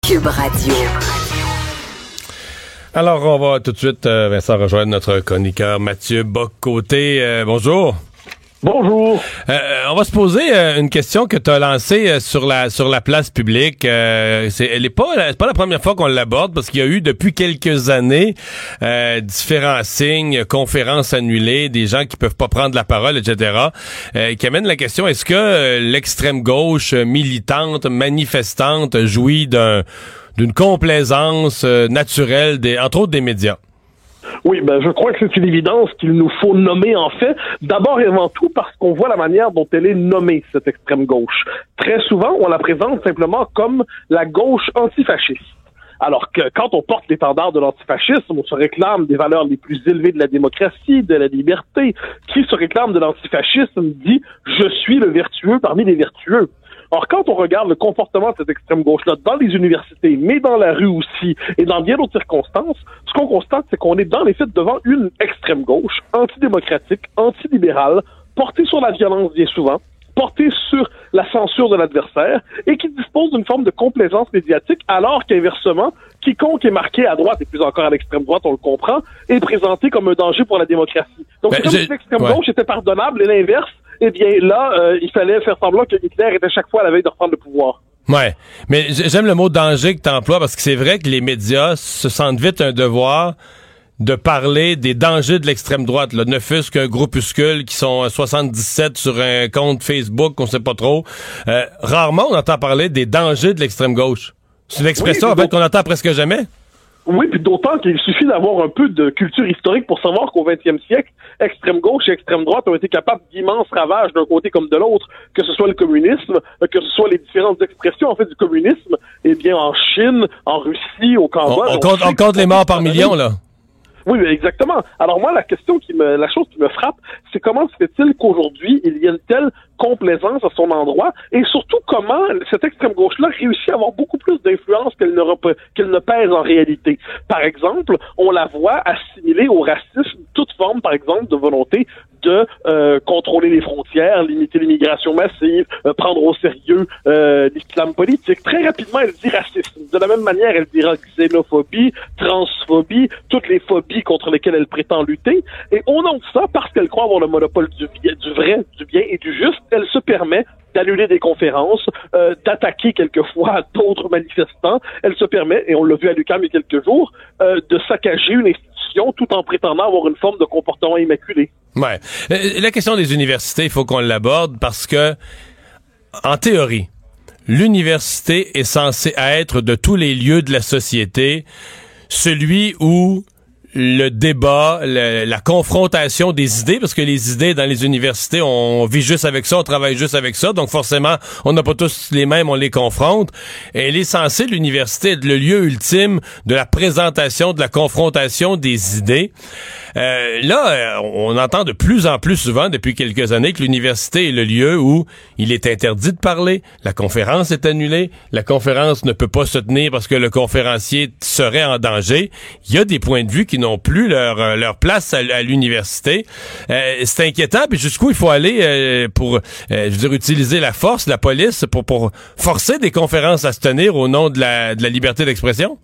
Cube Radio. Alors, on va tout de suite, Vincent, rejoindre notre chroniqueur Mathieu Bock-Côté. Bonjour. Bonjour. On va se poser une question que tu as lancée sur la place publique. C'est pas la première fois qu'on l'aborde parce qu'il y a eu depuis quelques années différents signes, conférences annulées, des gens qui peuvent pas prendre la parole, etc. Qui amènent la question, est-ce que l'extrême gauche militante, manifestante, jouit d'une complaisance naturelle, entre autres des médias? Oui, je crois que c'est une évidence qu'il nous faut nommer, en fait, d'abord et avant tout parce qu'on voit la manière dont elle est nommée, cette extrême gauche. Très souvent, on la présente simplement comme la gauche antifasciste. Alors que quand on porte l'étendard de l'antifascisme, on se réclame des valeurs les plus élevées de la démocratie, de la liberté. Qui se réclame de l'antifascisme dit « je suis le vertueux parmi les vertueux ». Or, quand on regarde le comportement de cette extrême gauche-là dans les universités, mais dans la rue aussi, et dans bien d'autres circonstances, ce qu'on constate, c'est qu'on est dans les faits devant une extrême gauche, antidémocratique, antilibérale, portée sur la violence bien souvent, portée sur la censure de l'adversaire, et qui dispose d'une forme de complaisance médiatique, alors qu'inversement, quiconque est marqué à droite, et plus encore à l'extrême droite, on le comprend, est présenté comme un danger pour la démocratie. Donc, c'est comme si l'extrême gauche était pardonnable, et l'inverse, eh bien là, il fallait faire semblant que Hitler était chaque fois à la veille de reprendre le pouvoir. Ouais, mais j'aime le mot danger que tu emploies parce que c'est vrai que les médias se sentent vite un devoir de parler des dangers de l'extrême droite, là, ne fût-ce qu'un groupuscule qui sont 77 sur un compte Facebook, on sait pas trop. Rarement on entend parler des dangers de l'extrême gauche. C'est une expression en fait qu'on entend presque jamais. Oui, puis d'autant qu'il suffit d'avoir un peu de culture historique pour savoir qu'au 20e siècle, extrême gauche et extrême droite ont été capables d'immenses ravages d'un côté comme de l'autre, que ce soit le communisme, que ce soit les différentes expressions en fait du communisme, eh bien en Chine, en Russie, au Cambodge. On compte les morts par millions, là. Oui, exactement. Alors moi, la chose qui me frappe, c'est comment se fait-il qu'aujourd'hui, il y a une telle complaisance à son endroit, et surtout comment cette extrême gauche-là réussit à avoir beaucoup plus d'influence qu'elle ne pèse en réalité. Par exemple, on la voit assimiler au racisme toute forme, par exemple, de volonté de contrôler les frontières, limiter l'immigration massive, prendre au sérieux l'islam politique. Très rapidement, elle dit racisme. De la même manière, elle dira xénophobie, transphobie, toutes les phobies contre lesquelles elle prétend lutter. Et au nom de ça, parce qu'elle croit avoir le monopole du vrai, du bien et du juste, elle se permet d'annuler des conférences, d'attaquer quelquefois d'autres manifestants. Elle se permet, et on l'a vu à l'UQAM il y a quelques jours, de saccager une institution tout en prétendant avoir une forme de comportement immaculé. Ouais. La question des universités, il faut qu'on l'aborde parce que, en théorie, l'université est censée être de tous les lieux de la société celui où le débat, la confrontation des idées, parce que les idées dans les universités, on vit juste avec ça, on travaille juste avec ça, donc forcément, on n'a pas tous les mêmes, on les confronte. Et elle est censée, l'université, être le lieu ultime de la présentation, de la confrontation des idées. On entend de plus en plus souvent, depuis quelques années, que l'université est le lieu où il est interdit de parler, la conférence est annulée, la conférence ne peut pas se tenir parce que le conférencier serait en danger. Il y a des points de vue qui n'ont plus leur place à l'université. C'est inquiétant, puis jusqu'où il faut aller pour utiliser la force, la police, pour forcer des conférences à se tenir au nom de la liberté d'expression?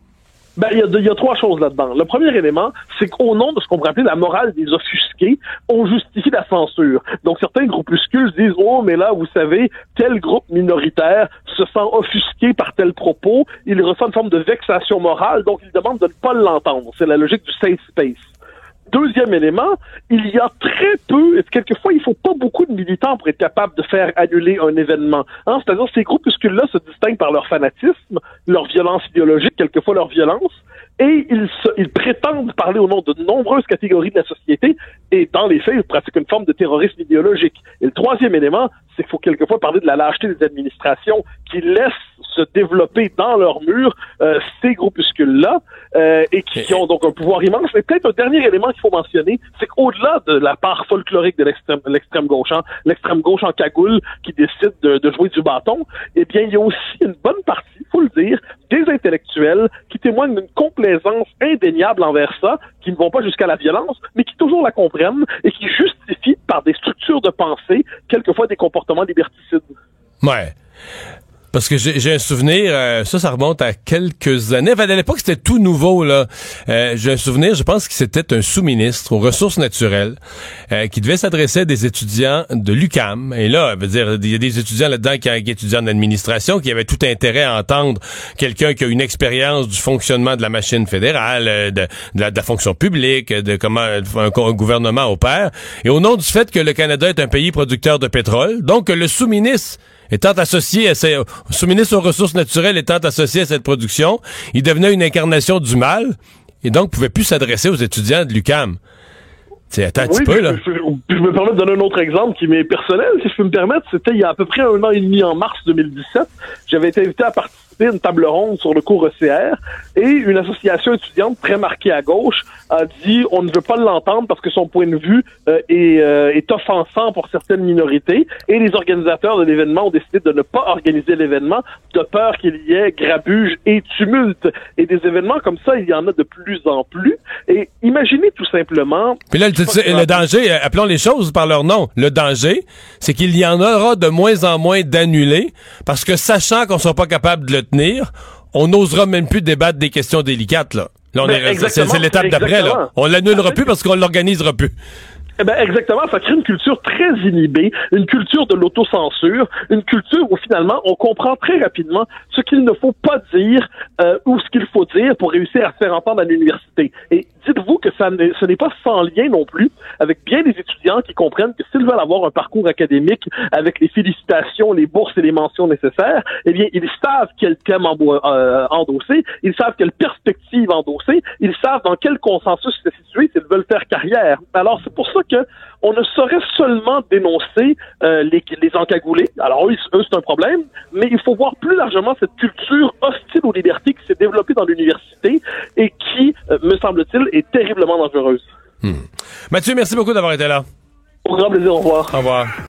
Il y a trois choses là-dedans. Le premier élément, c'est qu'au nom de ce qu'on pourrait appeler la morale des offusqués, on justifie la censure. Donc certains groupuscules disent « Oh, mais là, vous savez, tel groupe minoritaire se sent offusqué par tel propos, il ressent une forme de vexation morale, donc il demande de ne pas l'entendre. » C'est la logique du safe space. Deuxième élément, il y a très peu, quelquefois il faut pas beaucoup de militants pour être capable de faire annuler un événement. C'est-à-dire ces groupuscules-là se distinguent par leur fanatisme, leur violence idéologique, quelquefois leur violence, et ils prétendent parler au nom de nombreuses catégories de la société, et dans les faits, ils pratiquent une forme de terrorisme idéologique. Et le troisième élément, c'est qu'il faut quelquefois parler de la lâcheté des administrations qui laissent se développer dans leurs murs ces groupuscules-là et qui ont donc un pouvoir immense. Mais peut-être un dernier élément qu'il faut mentionner, c'est qu'au-delà de la part folklorique de l'extrême gauche, l'extrême gauche en cagoule qui décide de jouer du bâton, eh bien, il y a aussi une bonne partie, faut le dire, des intellectuels qui témoignent d'une complaisance indéniable envers ça, qui ne vont pas jusqu'à la violence, mais qui toujours la comprennent et qui justifient par des structures de pensée quelquefois des comportements liberticides. Ouais. Parce que j'ai un souvenir, ça remonte à quelques années. Enfin, à l'époque, c'était tout nouveau, là. J'ai un souvenir, je pense que c'était un sous-ministre aux ressources naturelles qui devait s'adresser à des étudiants de l'UQAM. Et là, veut dire, il y a des étudiants là-dedans qui étudient en administration, qui avaient tout intérêt à entendre quelqu'un qui a une expérience du fonctionnement de la machine fédérale, de la fonction publique, de comment un gouvernement opère. Et au nom du fait que le Canada est un pays producteur de pétrole, donc le sous-ministre étant associé sous-ministre aux ressources naturelles étant associé à cette production, il devenait une incarnation du mal et donc pouvait plus s'adresser aux étudiants de l'UQAM. Attends un petit peu, là. Je me permets de donner un autre exemple qui m'est personnel, si je peux me permettre. C'était il y a à peu près 1 an et demi, en mars 2017. J'avais été invité à participer à une table ronde sur le cours ECR et une association étudiante très marquée à gauche a dit on ne veut pas l'entendre parce que son point de vue est offensant pour certaines minorités et les organisateurs de l'événement ont décidé de ne pas organiser l'événement de peur qu'il y ait grabuge et tumulte. Et des événements comme ça, il y en a de plus en plus. Et imaginez tout simplement... Puis là, le danger, appelons les choses par leur nom. Le danger, c'est qu'il y en aura de moins en moins d'annulés parce que sachant qu'on ne sera pas capable de le tenir, on n'osera même plus débattre des questions délicates, là. Là, c'est l'étape d'après, là. On l'annulera plus parce qu'on l'organisera plus. Eh ben exactement, ça crée une culture très inhibée, une culture de l'autocensure, une culture où finalement on comprend très rapidement ce qu'il ne faut pas dire ou ce qu'il faut dire pour réussir à se faire entendre à l'université. Et dites-vous que ce n'est pas sans lien non plus avec bien des étudiants qui comprennent que s'ils veulent avoir un parcours académique avec les félicitations, les bourses et les mentions nécessaires, eh bien ils savent quel thème endosser, ils savent quelle perspective endosser, ils savent dans quel consensus se situer s'ils veulent faire carrière. Alors c'est pour ça qu'on ne saurait seulement dénoncer les encagoulés. Alors eux, c'est un problème, mais il faut voir plus largement cette culture hostile aux libertés qui s'est développée dans l'université et qui, me semble-t-il, est terriblement dangereuse. Mathieu, merci beaucoup d'avoir été là. Au grand plaisir, au revoir. Au revoir.